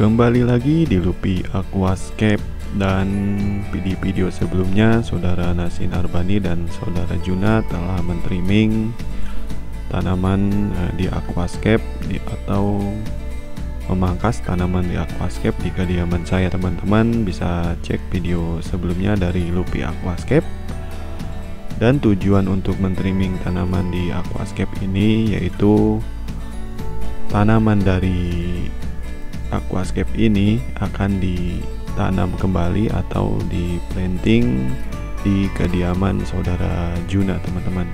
Kembali lagi di Lupi Aquascape, dan di video sebelumnya Saudara Nasin Arbani dan Saudara Juna telah men-trimming tanaman di aquascape atau memangkas tanaman di aquascape di kediaman saya. Teman-teman bisa cek video sebelumnya dari Lupi Aquascape. Dan tujuan untuk men-trimming tanaman di aquascape ini yaitu tanaman dari aquascape ini akan ditanam kembali atau di planting di kediaman Saudara Juna, teman-teman.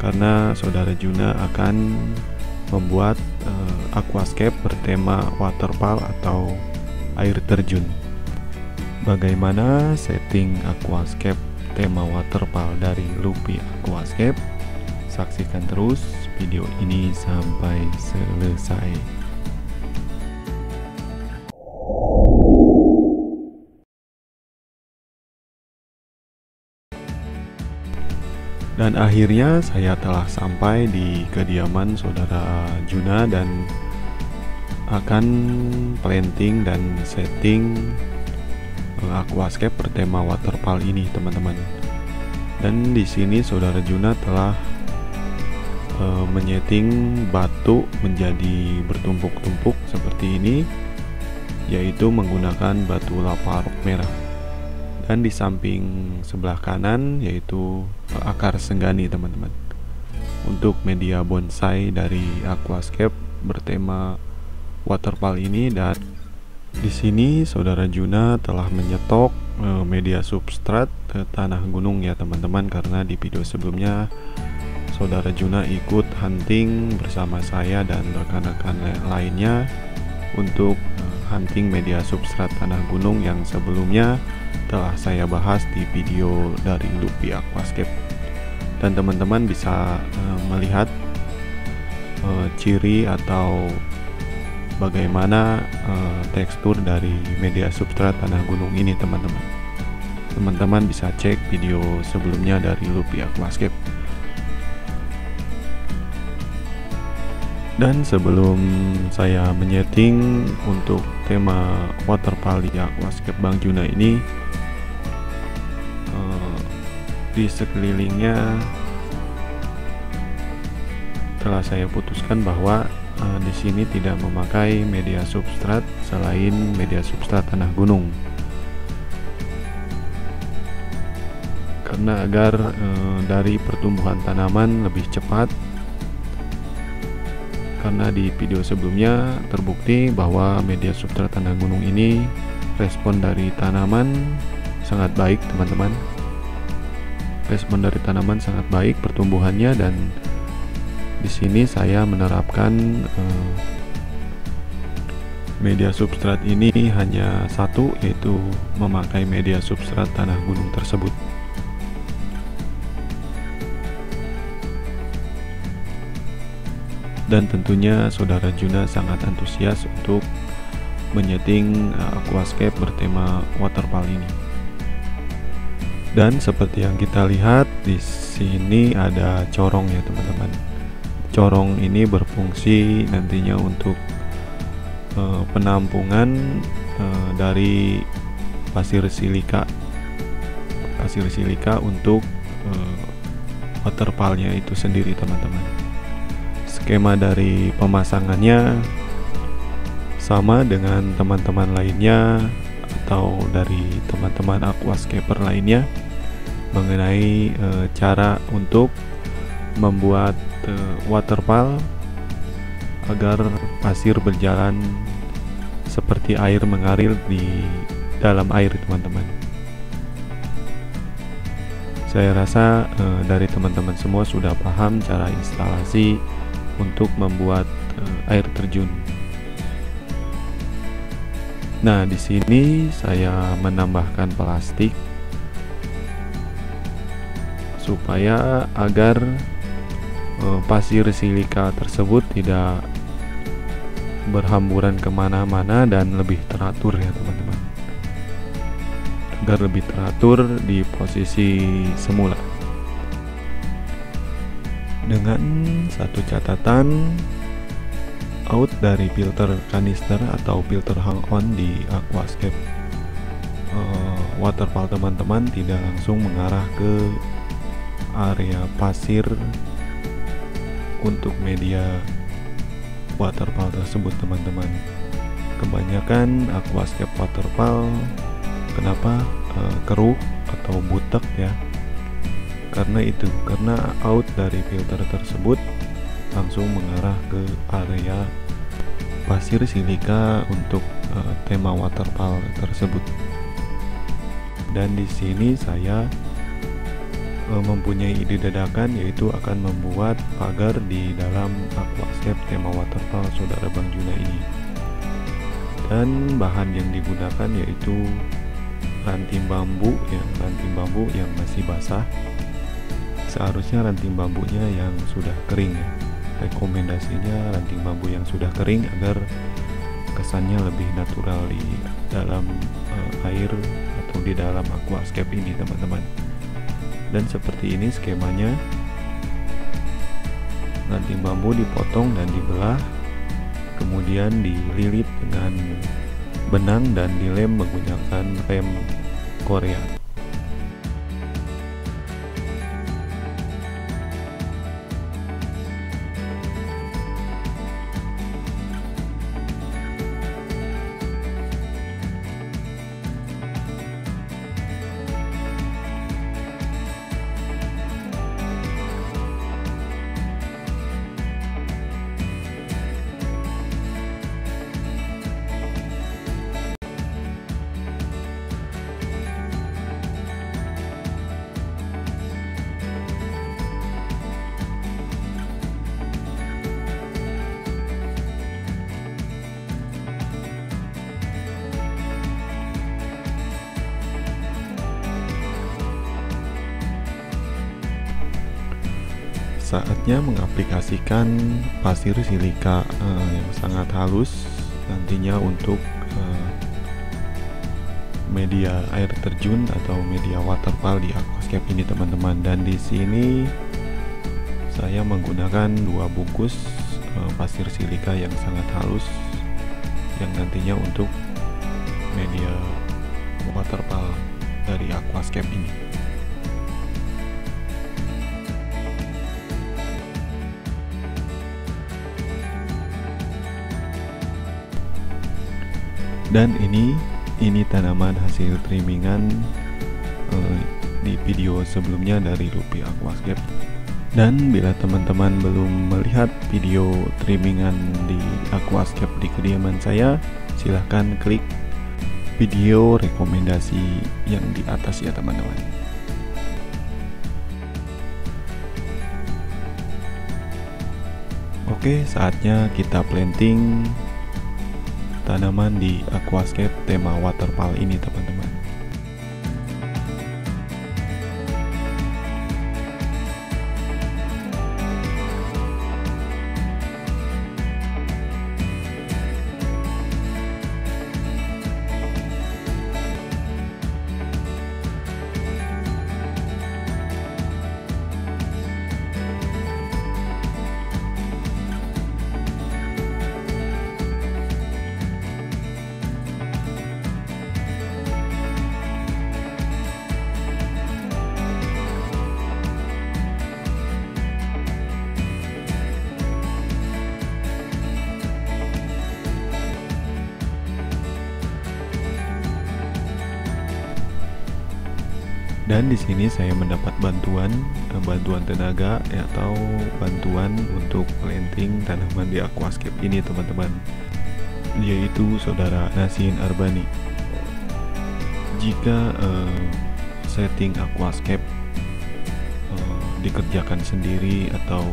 Karena Saudara Juna akan membuat aquascape bertema waterfall atau air terjun. Bagaimana setting aquascape tema waterfall dari Lupi Aquascape? Saksikan terus video ini sampai selesai. Dan akhirnya saya telah sampai di kediaman Saudara Juna dan akan planting dan setting aquascape bertema waterfall ini, teman-teman. Dan di sini Saudara Juna telah menyeting batu menjadi bertumpuk-tumpuk seperti ini, yaitu menggunakan batu laparok merah. Dan di samping sebelah kanan yaitu akar senggani, teman-teman, untuk media bonsai dari aquascape bertema waterfall ini. Dan di sini Saudara Juna telah menyetok media substrat tanah gunung ya, teman-teman, karena di video sebelumnya Saudara Juna ikut hunting bersama saya dan rekan-rekan lainnya untuk hunting media substrat tanah gunung yang sebelumnya telah saya bahas di video dari Lupi Aquascape. Dan teman-teman bisa melihat ciri atau bagaimana tekstur dari media substrat tanah gunung ini, teman-teman. Teman-teman bisa cek video sebelumnya dari Lupi Aquascape. Dan sebelum saya menyeting untuk tema waterfall di aquascape Bang Juna ini, di sekelilingnya telah saya putuskan bahwa di sini tidak memakai media substrat selain media substrat tanah gunung, karena agar dari pertumbuhan tanaman lebih cepat. Karena di video sebelumnya terbukti bahwa media substrat tanah gunung ini respon dari tanaman sangat baik, teman-teman. Respon dari tanaman sangat baik pertumbuhannya, dan di sini saya menerapkan media substrat ini hanya satu, yaitu memakai media substrat tanah gunung tersebut. Dan tentunya Saudara Juna sangat antusias untuk menyeting aquascape bertema waterfall ini. Dan seperti yang kita lihat di sini ada corong ya, teman-teman. Corong ini berfungsi nantinya untuk penampungan dari pasir silika untuk waterfallnya itu sendiri, teman-teman. Skema dari pemasangannya sama dengan teman-teman lainnya atau dari teman-teman aquascaper lainnya mengenai cara untuk membuat waterfall agar pasir berjalan seperti air mengalir di dalam air, teman-teman. Saya rasa dari teman-teman semua sudah paham cara instalasi untuk membuat air terjun. Nah, di sini saya menambahkan plastik supaya agar pasir silika tersebut tidak berhamburan kemana-mana dan lebih teratur ya, teman-teman, agar lebih teratur di posisi semula. Dengan satu catatan, out dari filter kanister atau filter hang on di aquascape waterfall teman-teman tidak langsung mengarah ke area pasir untuk media waterfall tersebut teman-teman. Kebanyakan aquascape waterfall kenapa keruh atau butek ya, karena out dari filter tersebut langsung mengarah ke area pasir silika untuk tema waterfall tersebut. Dan di sini saya mempunyai ide dadakan, yaitu akan membuat pagar di dalam aquascape tema waterfall saudara Bang Juna ini. Dan bahan yang digunakan yaitu ranting bambu yang masih basah. Seharusnya ranting bambunya yang sudah kering ya. Rekomendasinya ranting bambu yang sudah kering agar kesannya lebih natural di dalam air atau di dalam aquascape ini teman-teman. Dan seperti ini skemanya, ranting bambu dipotong dan dibelah, kemudian dililit dengan benang dan dilem menggunakan lem Korea. Saatnya mengaplikasikan pasir silika yang sangat halus nantinya untuk media air terjun atau media waterfall di aquascape ini teman-teman. Dan di sini saya menggunakan 2 bungkus pasir silika yang sangat halus yang nantinya untuk media waterfall dari aquascape ini. Dan ini tanaman hasil trimmingan di video sebelumnya dari Lupi Aquascape. Dan bila teman-teman belum melihat video trimmingan di aquascape di kediaman saya, silahkan klik video rekomendasi yang di atas ya teman-teman. Oke, saatnya kita planting tanaman di aquascape tema waterfall ini teman-teman. Dan di sini saya mendapat bantuan tenaga atau bantuan untuk planting tanaman di aquascape ini teman-teman, yaitu saudara Nasin Arbani. Jika setting aquascape dikerjakan sendiri atau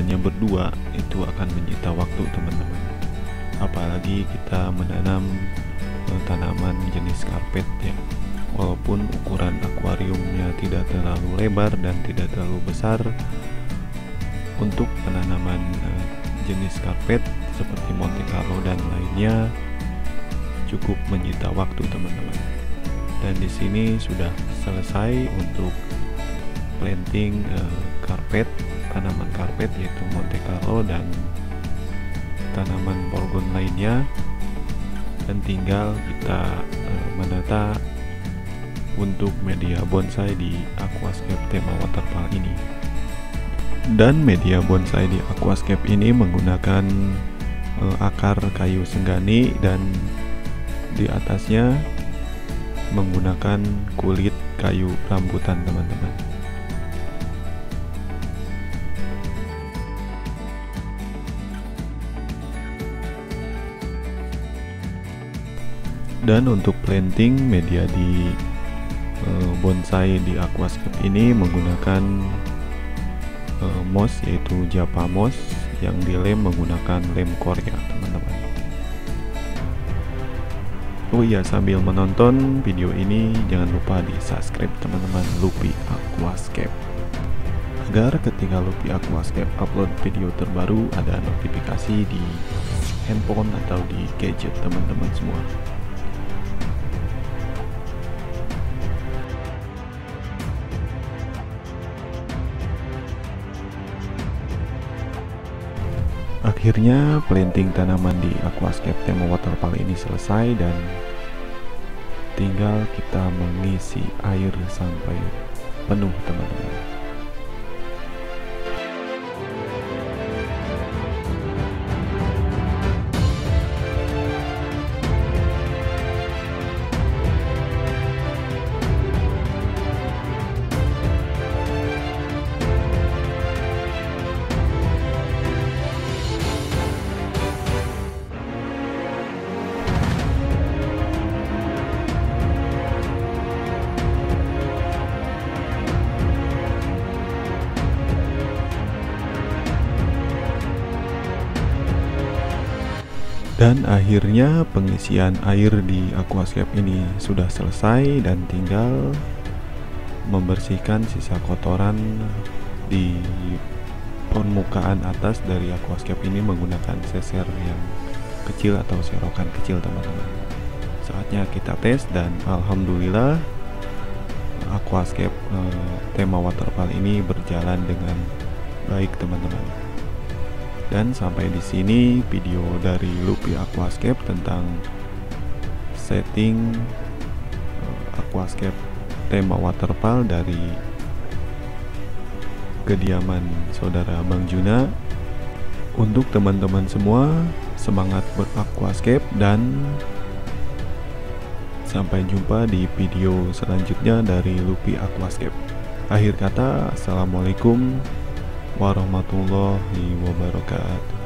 hanya berdua, itu akan menyita waktu teman-teman. Apalagi kita menanam tanaman jenis karpet ya. Walaupun ukuran akuariumnya tidak terlalu lebar dan tidak terlalu besar, untuk penanaman jenis karpet seperti Monte Carlo dan lainnya cukup menyita waktu teman-teman. Dan di sini sudah selesai untuk planting karpet, tanaman karpet yaitu Monte Carlo dan tanaman pogon lainnya, dan tinggal kita menata untuk media bonsai di aquascape tema waterfall ini. Dan media bonsai di aquascape ini menggunakan akar kayu senggani, dan di atasnya menggunakan kulit kayu rambutan, teman-teman. Dan untuk planting media di bonsai di aquascape ini menggunakan moss, yaitu Java moss yang dilem menggunakan lem Korea, teman-teman. Oh iya, sambil menonton video ini jangan lupa di subscribe, teman-teman, Lupi Aquascape, agar ketika Lupi Aquascape upload video terbaru ada notifikasi di handphone atau di gadget teman-teman semua. Akhirnya planting tanaman di aquascape tema waterfall ini selesai, dan tinggal kita mengisi air sampai penuh, teman-teman. Dan akhirnya pengisian air di aquascape ini sudah selesai, dan tinggal membersihkan sisa kotoran di permukaan atas dari aquascape ini menggunakan seser yang kecil atau serokan kecil, teman-teman. Saatnya kita tes, dan alhamdulillah aquascape tema waterfall ini berjalan dengan baik, teman-teman. Dan sampai di sini video dari Lupi Aquascape tentang setting aquascape tema waterfall dari kediaman saudara Bang Juna. Untuk teman-teman semua, semangat beraquascape, dan sampai jumpa di video selanjutnya dari Lupi Aquascape. Akhir kata, assalamualaikum warahmatullahi wabarakatuh.